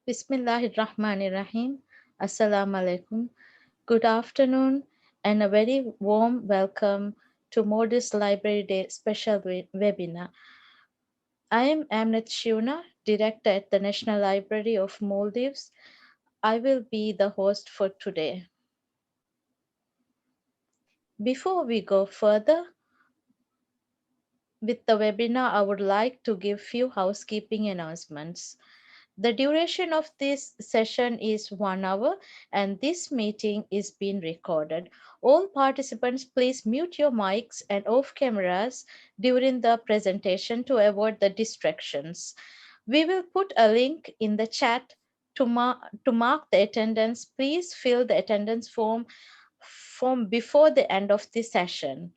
Bismillahirrahmanirrahim. Assalamu alaikum. Good afternoon and a very warm welcome to Maldives Library Day special webinar. I am Amnet Shiuna, Director at the National Library of Maldives. I will be the host for today. Before we go further with the webinar, I would like to give few housekeeping announcements. The duration of this session is 1 hour and this meeting is being recorded. All participants, please mute your mics and off cameras during the presentation to avoid the distractions. We will put a link in the chat to mark the attendance. Please fill the attendance form before the end of the session.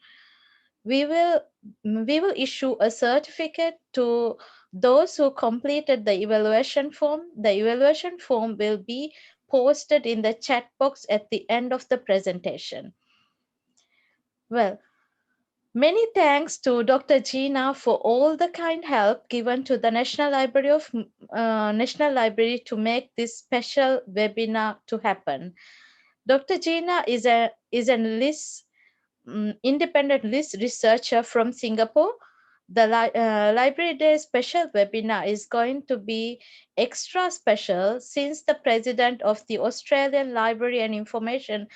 We will issue a certificate to those who completed the evaluation form. The evaluation form will be posted in the chat box at the end of the presentation. Well, many thanks to Dr. Gina for all the kind help given to the National Library to make this special webinar to happen. Dr. Gina is an independent list researcher from Singapore. The Library Day special webinar is going to be extra special since the president of the Australian Library and Information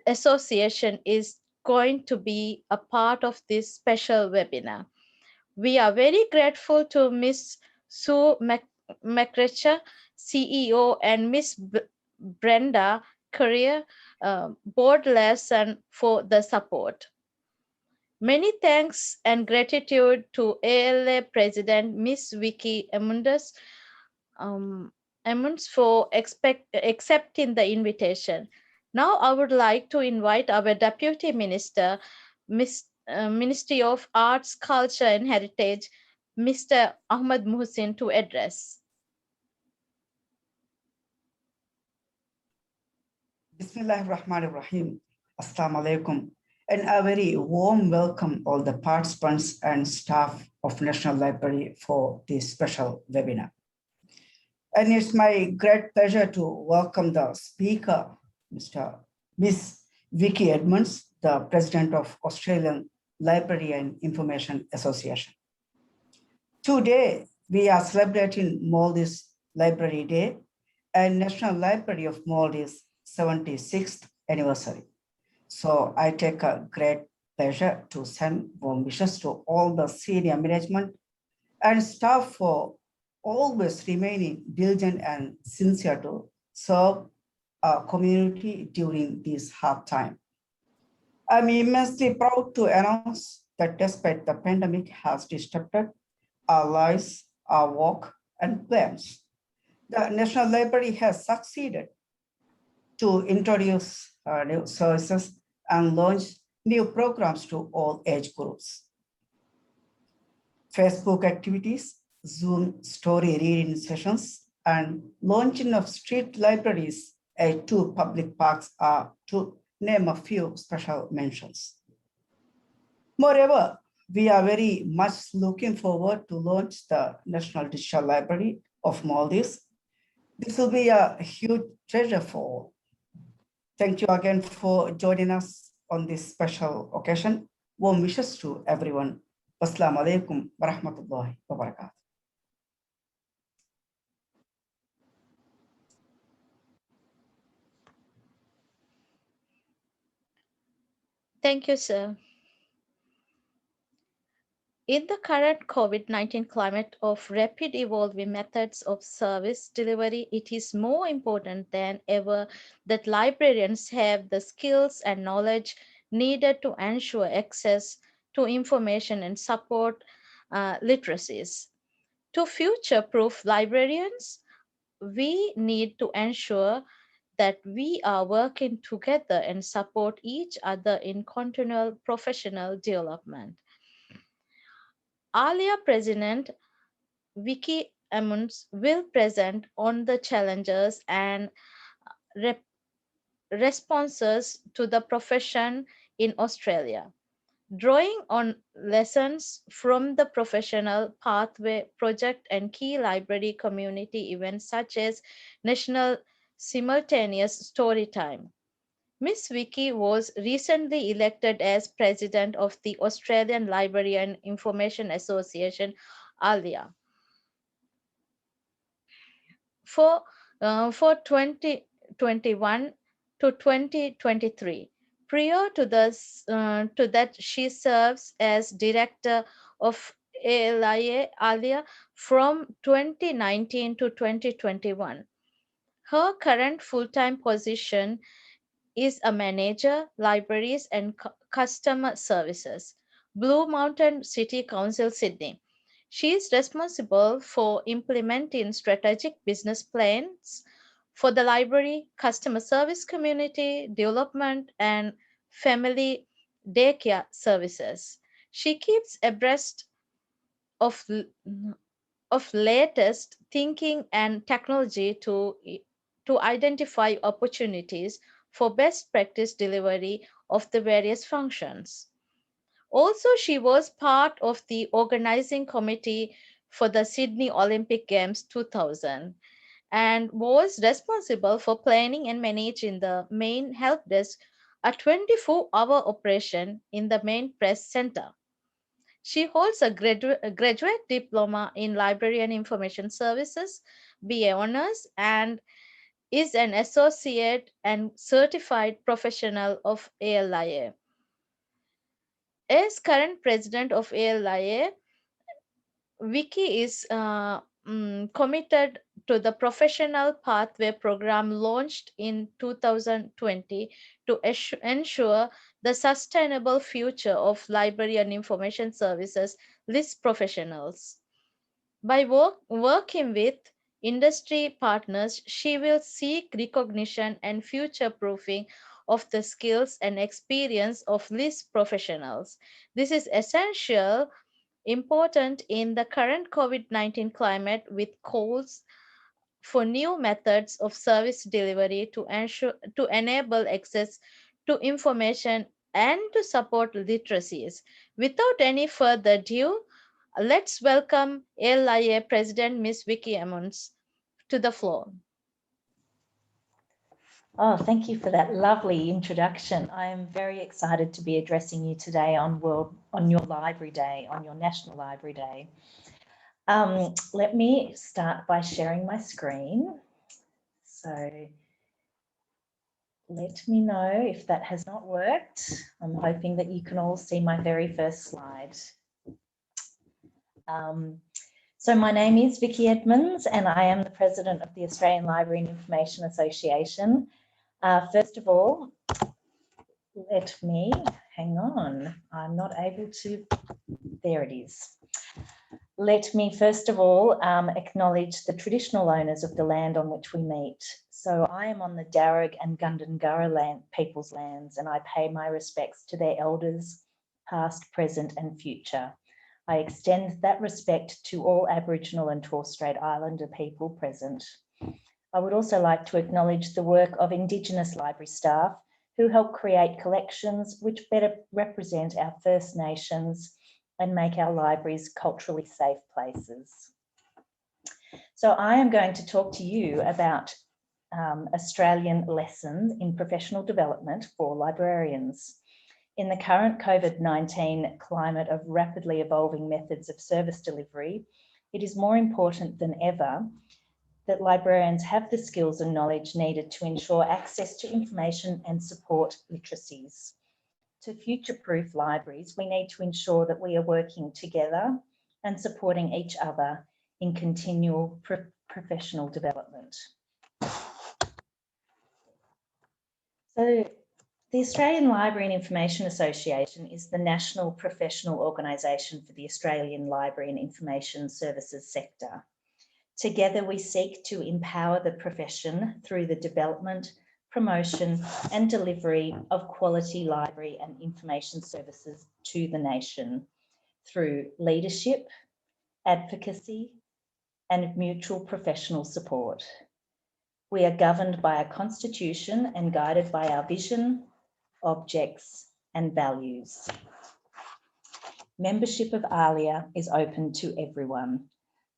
Association is going to be a part of this special webinar. We are very grateful to Ms. Sue McRecha, CEO, and Ms. Brenda Career, board lesson for the support. Many thanks and gratitude to ALA President Ms. Vikki Edmonds for accepting the invitation. Now I would like to invite our Deputy Minister, Ministry of Arts, Culture and Heritage, Mr. Ahmad Muhsin, to address. Bismillahirrahmanirrahim. Assalamu alaikum. And a very warm welcome all the participants and staff of National Library for this special webinar. And it's my great pleasure to welcome the speaker, Miss Vikki Edmonds, the President of Australian Library and Information Association. Today, we are celebrating Maldives Library Day and National Library of Maldives 76th anniversary. So I take a great pleasure to send warm wishes to all the senior management and staff for always remaining diligent and sincere to serve our community during this hard time. I'm immensely proud to announce that despite the pandemic has disrupted our lives, our work and plans, the National Library has succeeded to introduce new services and launch new programs to all age groups. Facebook activities, Zoom story reading sessions, and launching of street libraries at 2 public parks are to name a few special mentions. Moreover, we are very much looking forward to launch the National Digital Library of Maldives. This will be a huge treasure for all. Thank you again for joining us on this special occasion. Warm wishes to everyone. Assalamu alaikum wa rahmatullahi wa barakatuh. Thank you, sir. In the current COVID-19 climate of rapid evolving methods of service delivery, it is more important than ever that librarians have the skills and knowledge needed to ensure access to information and support literacies. To future-proof librarians, we need to ensure that we are working together and support each other in continual professional development. ALIA President Vikki Edmonds will present on the challenges and responses to the profession in Australia. Drawing on lessons from the Professional Pathway Project and key library community events such as National Simultaneous Storytime. Miss Vikki was recently elected as president of the Australian Library and Information Association, ALIA, for for 2021 to 2023. Prior to this, to that, she serves as director of ALIA, ALIA from 2019 to 2021. Her current full-time position is a manager, libraries and customer services, Blue Mountain City Council, Sydney. She is responsible for implementing strategic business plans for the library, customer service, community development, and family daycare services. She keeps abreast of latest thinking and technology to identify opportunities for best practice delivery of the various functions. Also, she was part of the organizing committee for the Sydney Olympic Games 2000 and was responsible for planning and managing the main help desk, a 24-hour operation in the main press center. She holds a graduate diploma in Library and Information Services, BA Honours, and is an associate and certified professional of ALIA. As current president of ALIA, Vikki is committed to the Professional Pathway program launched in 2020 to ensure the sustainable future of library and information services list professionals. By working with industry partners, she will seek recognition and future proofing of the skills and experience of list professionals. This is essential important in the current COVID-19 climate with calls for new methods of service delivery to enable access to information and to support literacies. Without any further ado, let's welcome LIA President Ms. Vikki Edmonds to the floor. Oh, thank you for that lovely introduction. I am very excited to be addressing you today on your Library Day, on your National Library Day. Let me start by sharing my screen. So let me know if that has not worked. I'm hoping that you can all see my very first slide. So my name is Vikki Edmonds and I am the President of the Australian Library and Information Association. First of all, let me, hang on, I'm not able to, there it is. Let me first of all acknowledge the traditional owners of the land on which we meet. So I am on the Darug and Gundungurra people's lands and I pay my respects to their elders, past, present and future. I extend that respect to all Aboriginal and Torres Strait Islander people present. I would also like to acknowledge the work of Indigenous library staff who help create collections which better represent our First Nations and make our libraries culturally safe places. So I am going to talk to you about Australian lessons in professional development for librarians. In the current COVID-19 climate of rapidly evolving methods of service delivery, it is more important than ever that librarians have the skills and knowledge needed to ensure access to information and support literacies. To future-proof libraries, we need to ensure that we are working together and supporting each other in continual professional development. So the Australian Library and Information Association is the national professional organisation for the Australian Library and Information Services sector. Together, we seek to empower the profession through the development, promotion and delivery of quality library and information services to the nation through leadership, advocacy and mutual professional support. We are governed by a constitution and guided by our vision, objects and values. Membership of ALIA is open to everyone.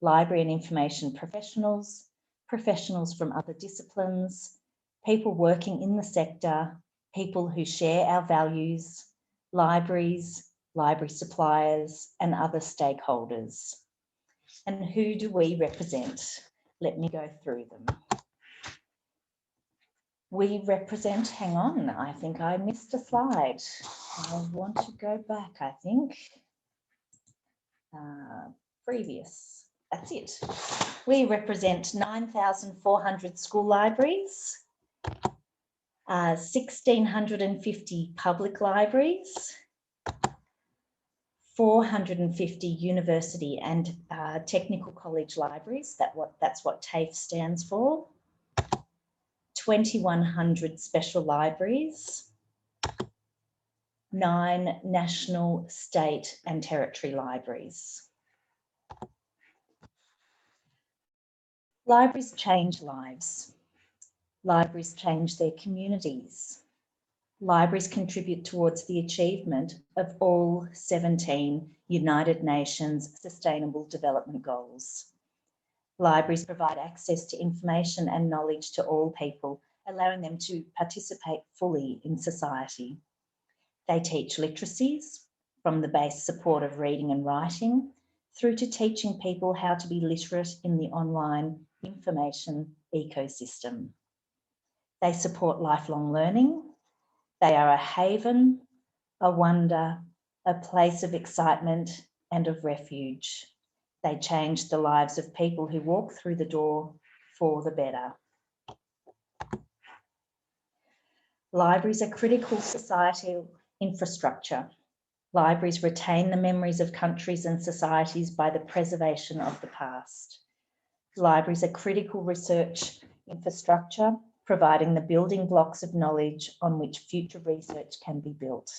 Library and information professionals, professionals from other disciplines, people working in the sector, people who share our values, libraries, library suppliers, and other stakeholders. And who do we represent? Let me go through them. We represent, hang on, I think I missed a slide. I want to go back, I think. Previous, that's it. We represent 9,400 school libraries, 1,650 public libraries, 450 university and technical college libraries, that's what TAFE stands for, 2,100 special libraries, 9 national, state and territory libraries. Libraries change lives. Libraries change their communities. Libraries contribute towards the achievement of all 17 United Nations Sustainable Development Goals. Libraries provide access to information and knowledge to all people, allowing them to participate fully in society. They teach literacies, from the base support of reading and writing, through to teaching people how to be literate in the online information ecosystem. They support lifelong learning. They are a haven, a wonder, a place of excitement and of refuge. They change the lives of people who walk through the door for the better. Libraries are critical societal infrastructure. Libraries retain the memories of countries and societies by the preservation of the past. Libraries are critical research infrastructure, providing the building blocks of knowledge on which future research can be built.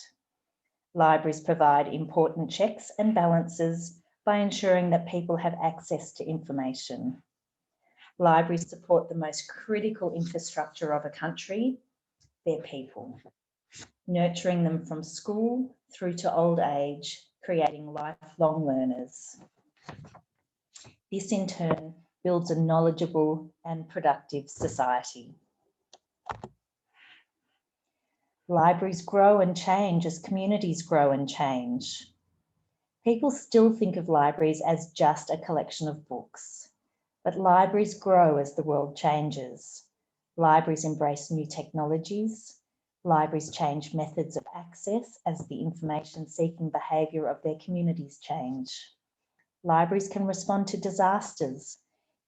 Libraries provide important checks and balances by ensuring that people have access to information. Libraries support the most critical infrastructure of a country, their people, nurturing them from school through to old age, creating lifelong learners. This in turn builds a knowledgeable and productive society. Libraries grow and change as communities grow and change. People still think of libraries as just a collection of books, but libraries grow as the world changes. Libraries embrace new technologies. Libraries change methods of access as the information-seeking behaviour of their communities change. Libraries can respond to disasters,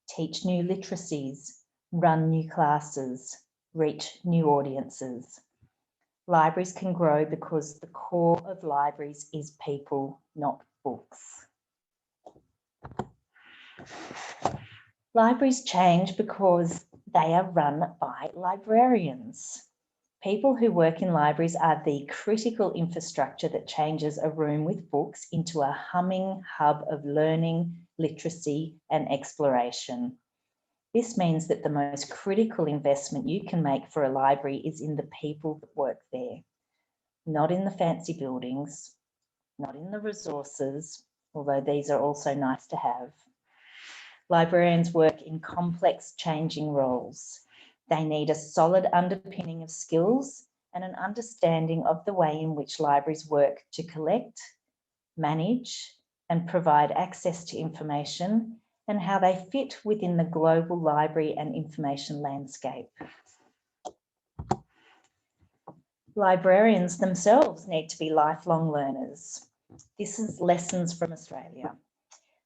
teach new literacies, run new classes, reach new audiences. Libraries can grow because the core of libraries is people, not books. Libraries change because they are run by librarians. People who work in libraries are the critical infrastructure that changes a room with books into a humming hub of learning, literacy, and exploration. This means that the most critical investment you can make for a library is in the people that work there, not in the fancy buildings, not in the resources, although these are also nice to have. Librarians work in complex, changing roles. They need a solid underpinning of skills and an understanding of the way in which libraries work to collect, manage, and provide access to information, and how they fit within the global library and information landscape. Librarians themselves need to be lifelong learners. This is lessons from Australia.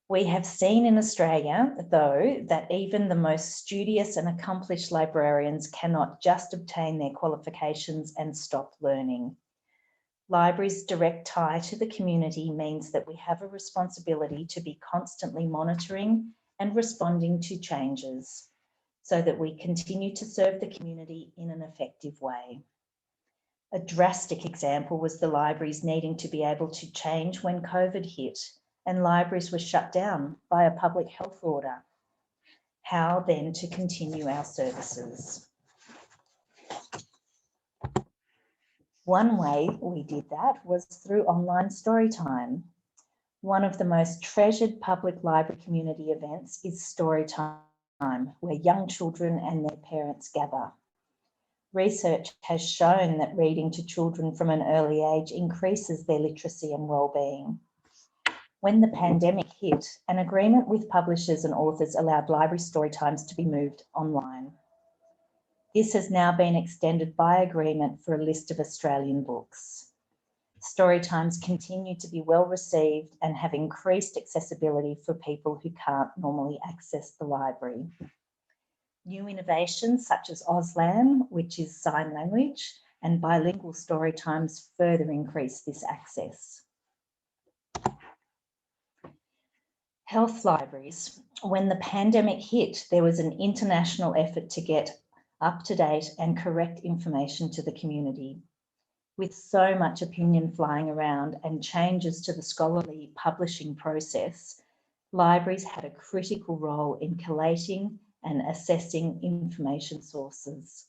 We have seen in Australia, though, that even the most studious and accomplished librarians cannot just obtain their qualifications and stop learning. Libraries' direct tie to the community means that we have a responsibility to be constantly monitoring and responding to changes so that we continue to serve the community in an effective way. A drastic example was the libraries needing to be able to change when COVID hit and libraries were shut down by a public health order. How then to continue our services? One way we did that was through online story time. One of the most treasured public library community events is story time, where young children and their parents gather. Research has shown that reading to children from an early age increases their literacy and well-being. When the pandemic hit, an agreement with publishers and authors allowed library story times to be moved online. This has now been extended by agreement for a list of Australian books. Story times continue to be well received and have increased accessibility for people who can't normally access the library. New innovations such as Auslan, which is sign language, and bilingual story times further increase this access. Health libraries. When the pandemic hit, there was an international effort to get up-to-date and correct information to the community. With so much opinion flying around and changes to the scholarly publishing process, libraries had a critical role in collating and assessing information sources.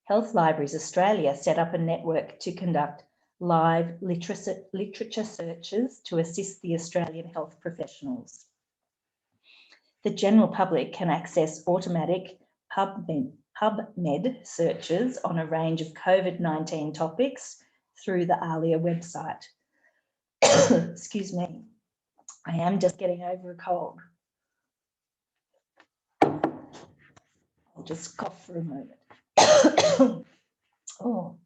Health Libraries Australia set up a network to conduct live literature searches to assist the Australian health professionals. The general public can access automatic PubMed searches on a range of COVID-19 topics through the ALIA website. Excuse me, I am just getting over a cold. I'll just cough for a moment. Oh,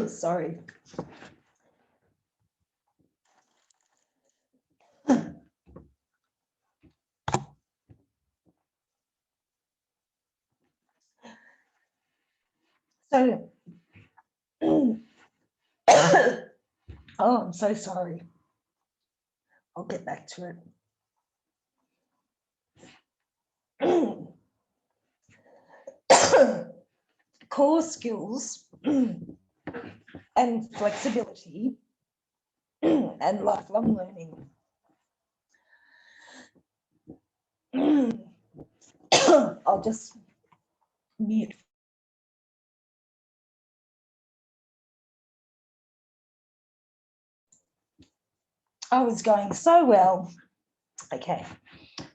sorry. So, oh, I'm so sorry. I'll get back to it. Core skills and flexibility and lifelong learning. I'll just mute. I was going so well. Okay.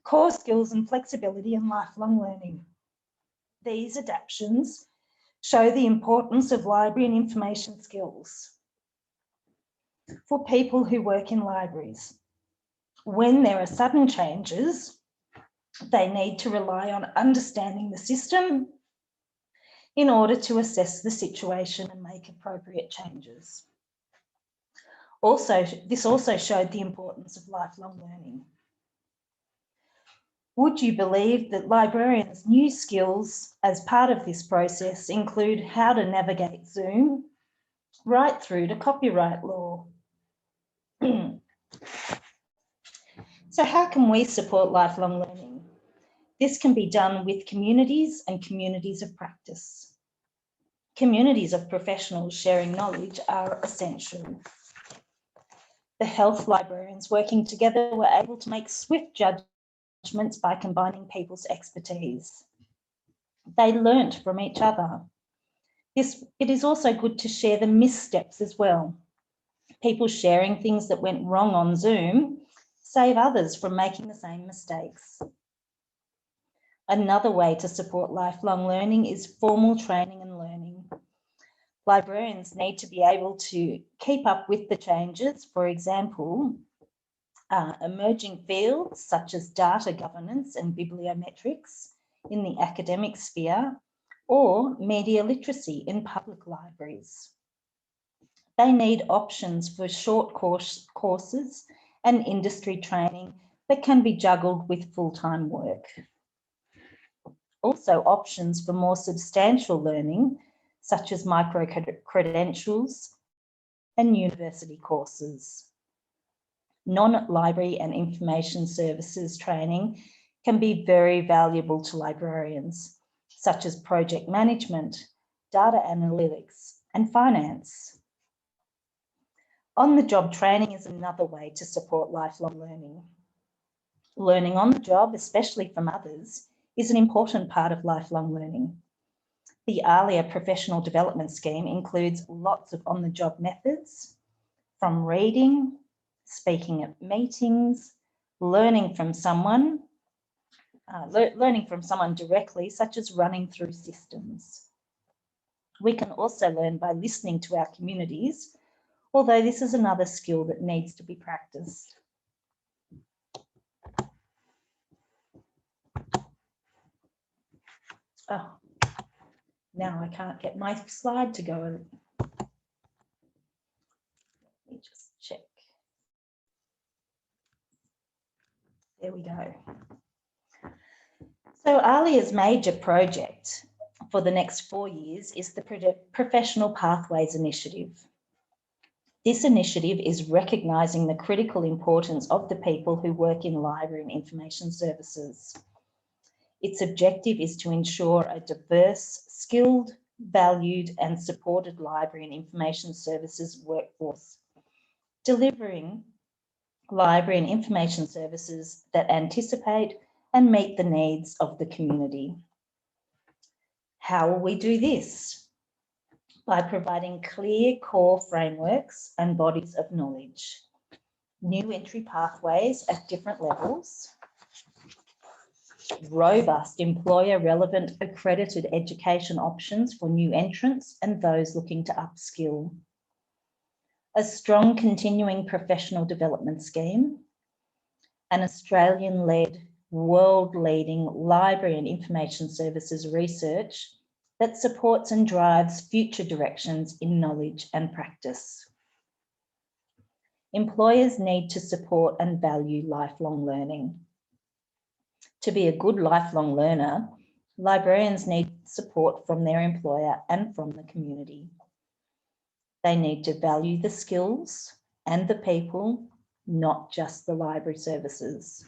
Core skills and flexibility and lifelong learning. These adaptations show the importance of library and information skills for people who work in libraries. When there are sudden changes, they need to rely on understanding the system in order to assess the situation and make appropriate changes. This also showed the importance of lifelong learning. Would you believe that librarians' new skills as part of this process include how to navigate Zoom, right through to copyright law? So how can we support lifelong learning? This can be done with communities and communities of practice. Communities of professionals sharing knowledge are essential. The health librarians working together were able to make swift judgments by combining people's expertise. They learnt from each other. It is also good to share the missteps as well. People sharing things that went wrong on Zoom save others from making the same mistakes. Another way to support lifelong learning is formal training and learning. Librarians need to be able to keep up with the changes, for example, emerging fields such as data governance and bibliometrics in the academic sphere, or media literacy in public libraries. They need options for short courses and industry training that can be juggled with full-time work. Also, options for more substantial learning, such as micro-credentials and university courses. Non-library and information services training can be very valuable to librarians, such as project management, data analytics, and finance. On-the-job training is another way to support lifelong learning. Learning on the job, especially from others, is an important part of lifelong learning. The ALIA Professional Development Scheme includes lots of on-the-job methods, from reading, speaking at meetings, learning from someone directly, such as running through systems. We can also learn by listening to our communities, although this is another skill that needs to be practiced. Oh, now I can't get my slide to go. Let me just check. There we go. So ALIA's major project for the next 4 years is the Professional Pathways Initiative. This initiative is recognising the critical importance of the people who work in library and information services. Its objective is to ensure a diverse, skilled, valued and supported library and information services workforce, delivering library and information services that anticipate and meet the needs of the community. How will we do this? By providing clear core frameworks and bodies of knowledge, new entry pathways at different levels, robust employer relevant accredited education options for new entrants and those looking to upskill, a strong continuing professional development scheme, an Australian-led world-leading library and information services research that supports and drives future directions in knowledge and practice. Employers need to support and value lifelong learning. To be a good lifelong learner, librarians need support from their employer and from the community. They need to value the skills and the people, not just the library services.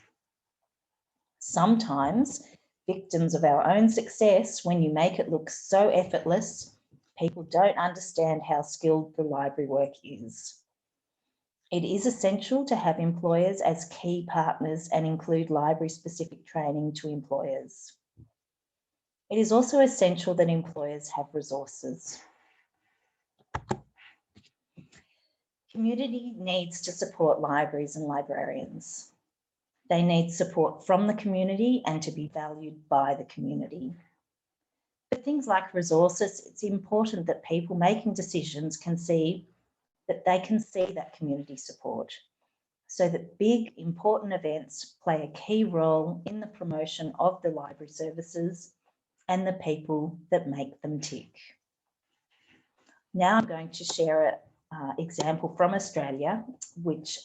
Sometimes, victims of our own success, when you make it look so effortless, people don't understand how skilled the library work is. It is essential to have employers as key partners and include library-specific training to employers. It is also essential that employers have resources. Community needs to support libraries and librarians. They need support from the community and to be valued by the community. For things like resources, it's important that people making decisions can see that community support, so that big, important events play a key role in the promotion of the library services and the people that make them tick. Now I'm going to share an example from Australia, which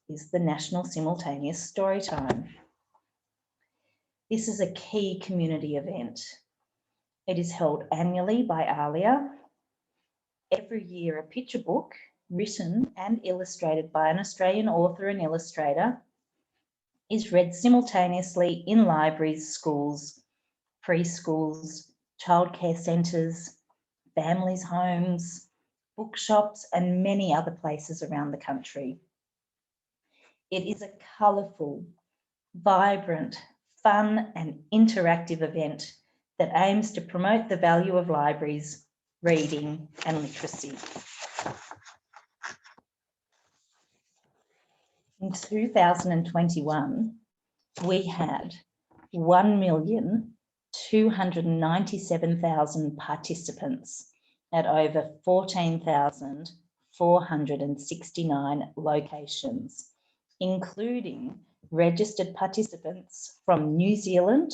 is the National Simultaneous Storytime. This is a key community event. It is held annually by ALIA. Every year, a picture book written and illustrated by an Australian author and illustrator is read simultaneously in libraries, schools, preschools, childcare centres, families' homes, bookshops, and many other places around the country. It is a colourful, vibrant, fun and interactive event that aims to promote the value of libraries, reading and literacy. In 2021, we had 1,297,000 participants at over 14,469 locations, including registered participants from New Zealand,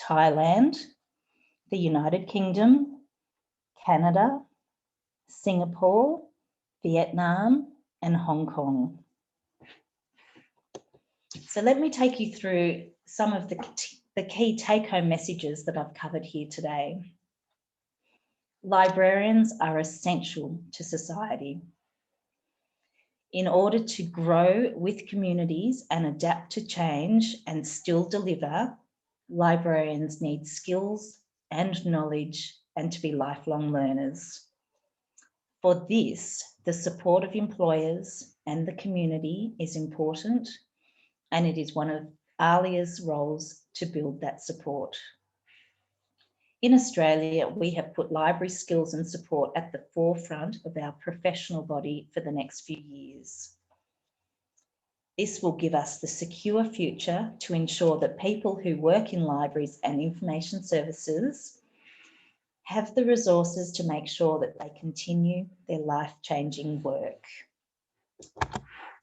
Thailand, the United Kingdom, Canada, Singapore, Vietnam, and Hong Kong. So let me take you through some of the key take-home messages that I've covered here today. Librarians are essential to society. In order to grow with communities and adapt to change and still deliver, librarians need skills and knowledge and to be lifelong learners. For this, the support of employers and the community is important, and it is one of ALIA's roles to build that support. In Australia, we have put library skills and support at the forefront of our professional body for the next few years. This will give us the secure future to ensure that people who work in libraries and information services have the resources to make sure that they continue their life-changing work.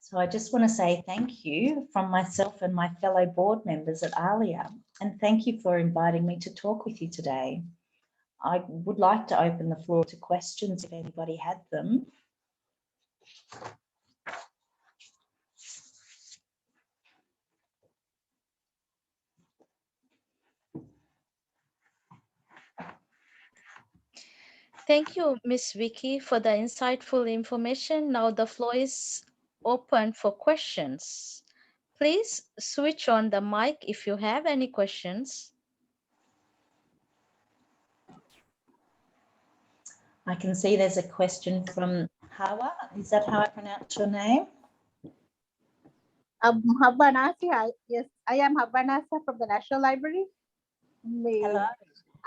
So I just want to say thank you from myself and my fellow board members at ALIA, and thank you for inviting me to talk with you today. I would like to open the floor to questions if anybody had them. Thank you, Miss Vikki, for the insightful information. Now the floor is open for questions. Please switch on the mic if you have any questions. I can see there's a question from Hawa. Is that how I pronounce your name? Habbanasi, yes, I am Habbanasi from the National Library. Hello.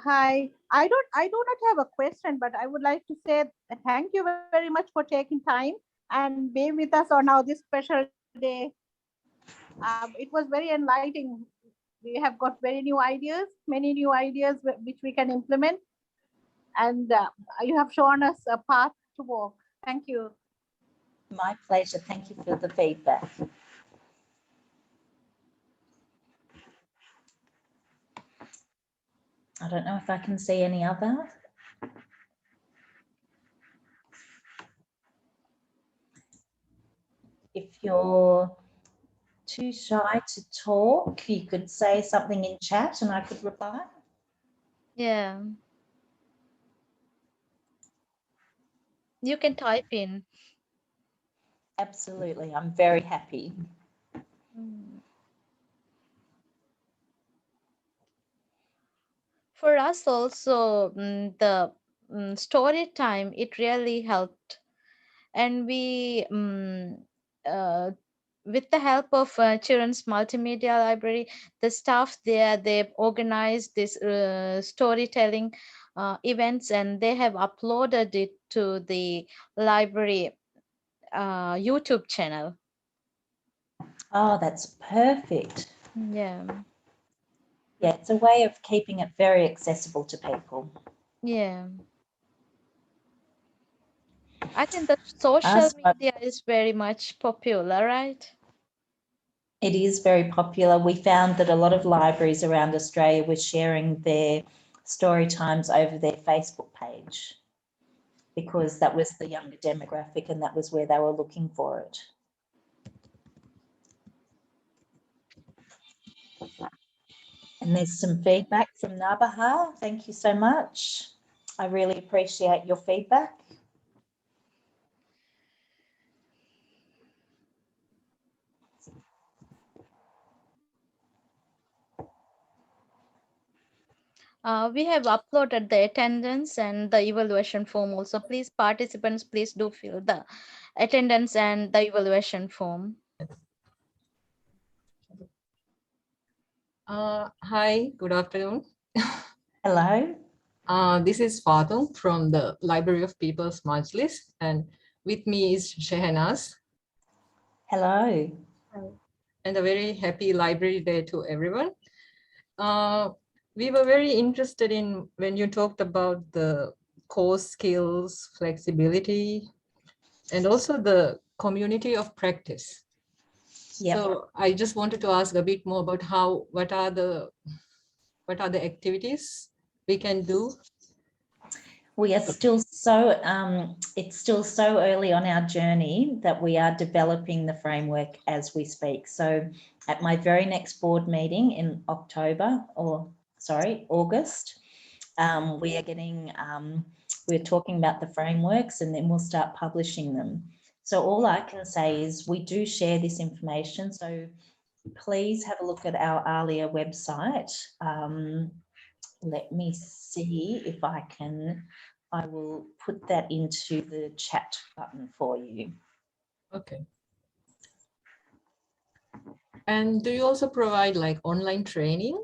Hi, I do not have a question, but I would like to say thank you very much for taking time and being with us on now this special day. It was very enlightening. We have got very new ideas, many new ideas which we can implement, and you have shown us a path to walk. Thank you. My pleasure. Thank you for the feedback. I don't know if I can see any other. If you're too shy to talk, you could say something in chat and I could reply. Yeah. You can type in. Absolutely. I'm very happy. For us also, the story time, it really helped. And we, with the help of Children's Multimedia Library, the staff there, they've organized this storytelling events, and they have uploaded it to the library YouTube channel. Oh, that's perfect. Yeah. Yeah, it's a way of keeping it very accessible to people. Yeah. I think the social media is very much popular, right? It is very popular. We found that a lot of libraries around Australia were sharing their story times over their Facebook page because that was the younger demographic and that was where they were looking for it. And there's some feedback from Nabaha. Thank you so much. I really appreciate your feedback. We have uploaded the attendance and the evaluation form also. Please, participants, please do fill the attendance and the evaluation form. Hi, good afternoon. Hello. This is Fatum from the Library of People's Majlis, and with me is Shehanaz. Hello. And a very happy library day to everyone. We were very interested in when you talked about the core skills, flexibility, and also the community of practice. Yep. So I just wanted to ask a bit more about what are the activities we can do? We are still so, it's still so early on our journey that we are developing the framework as we speak. So at my very next board meeting in August, we are getting, we're talking about the frameworks and then we'll start publishing them. So all I can say is we do share this information. So please have a look at our ALIA website. Let me see if I will put that into the chat button for you. Okay. And do you also provide like online training?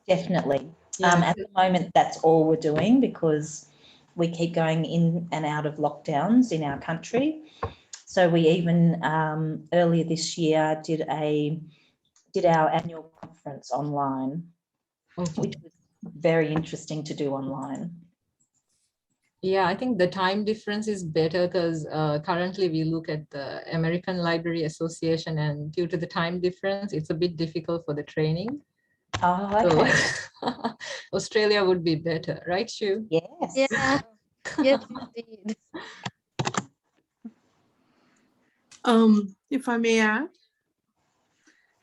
Definitely. At the moment, that's all we're doing because we keep going in and out of lockdowns in our country. So we even earlier this year did our annual conference online, which was very interesting to do online. Yeah, I think the time difference is better because currently we look at the American Library Association, and due to the time difference, it's a bit difficult for the training. Oh, okay. So Australia would be better, right, Shu? Yes. Yeah. Yes, indeed. If I may add,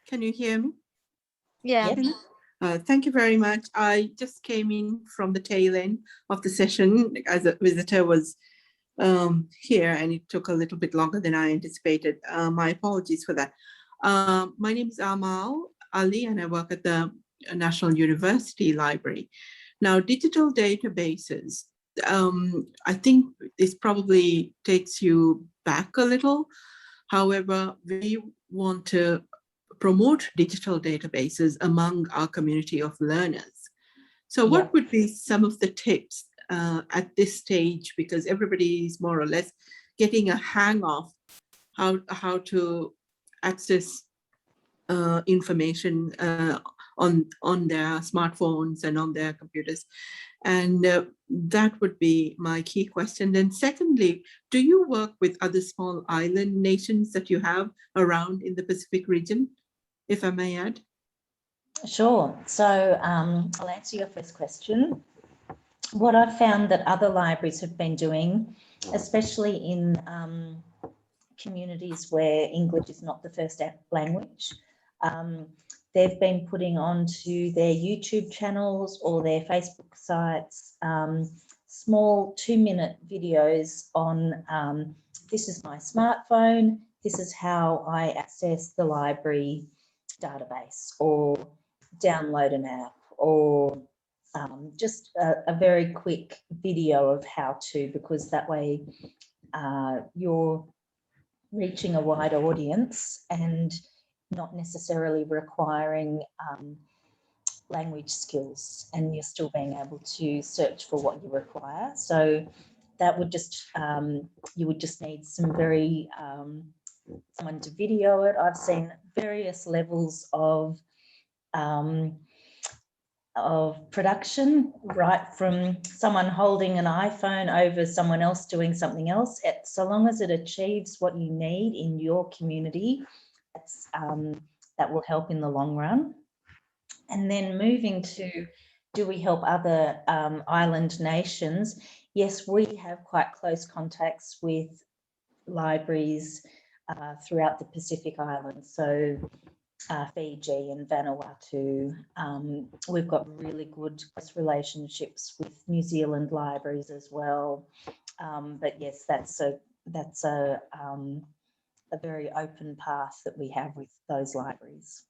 can you hear me? Yeah. Yep. Thank you very much. I just came in from the tail end of the session as a visitor was here, and it took a little bit longer than I anticipated. My apologies for that. My name is Amal Ali, and I work at the National University Library. Now, digital databases, I think this probably takes you back a little. However, we want to promote digital databases among our community of learners. So what would be some of the tips at this stage, because everybody is more or less getting a hang of how to access information on their smartphones and on their computers? And that would be my key question. Then secondly, do you work with other small island nations that you have around in the Pacific region, if I may add? Sure. So I'll answer your first question. What I've found that other libraries have been doing, especially in communities where English is not the first language, they've been putting onto their YouTube channels or their Facebook sites small 2-minute videos on this is my smartphone, this is how I access the library database, or download an app, or just a very quick video of how to, because that way you're reaching a wider audience and not necessarily requiring language skills, and you're still being able to search for what you require. So that would just, you would just need some very, someone to video it. I've seen various levels of production, right from someone holding an iPhone over someone else doing something else. So long as it achieves what you need in your community, that will help in the long run. And then moving to, do we help other island nations? Yes, we have quite close contacts with libraries throughout the Pacific Islands. So Fiji and Vanuatu. We've got really good relationships with New Zealand libraries as well. But yes, that's a very open path that we have with those libraries.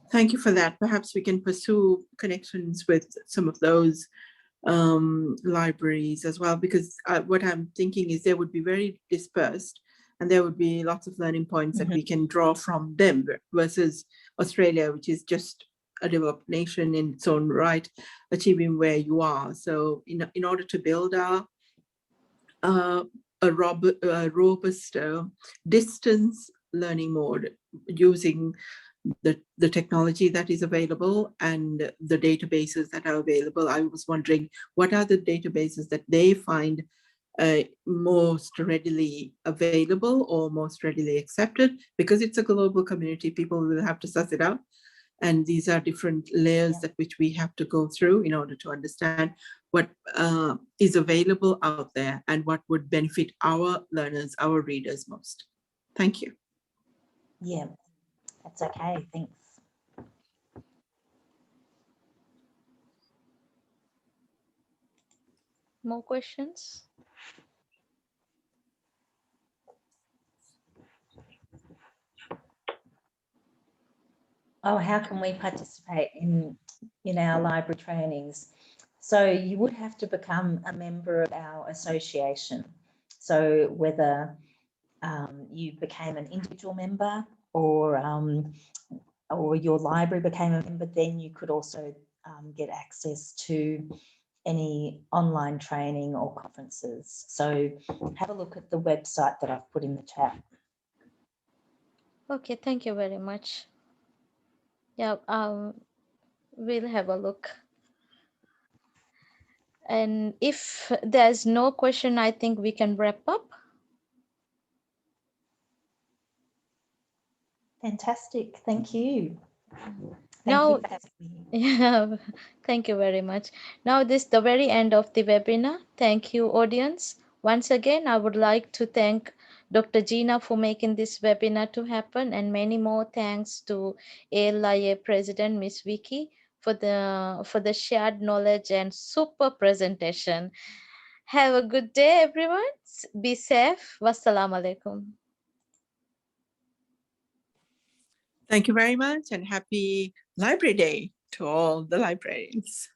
Thank you for that. Perhaps we can pursue connections with some of those libraries as well, because what I'm thinking is they would be very dispersed, and there would be lots of learning points that we can draw from them versus Australia, which is just a developed nation in its own right, achieving where you are. So in order to build a robust distance learning mode using the technology that is available and the databases that are available, I was wondering what are the databases that they find most readily available or most readily accepted, because it's a global community. People will have to suss it out, and these are different layers that which we have to go through in order to understand what is available out there and what would benefit our learners, our readers most. Thank you. Yeah, that's okay. Thanks. More questions? Oh, how can we participate in our library trainings? So you would have to become a member of our association. So whether you became an individual member or or your library became a member, then you could also get access to any online training or conferences. So have a look at the website that I've put in the chat. Okay, thank you very much. Yeah, we'll have a look. And if there's no question, I think we can wrap up. Fantastic. Thank you. Now, Thank you for having me. yeah, thank you very much. Now this is the very end of the webinar. Thank you, audience. Once again, I would like to thank Dr. Gina for making this webinar to happen, and many more thanks to ALIA President Miss Vikki for the shared knowledge and super presentation. Have a good day, everyone. Be safe. Wassalamu alaikum. Thank you very much, and happy Library Day to all the librarians.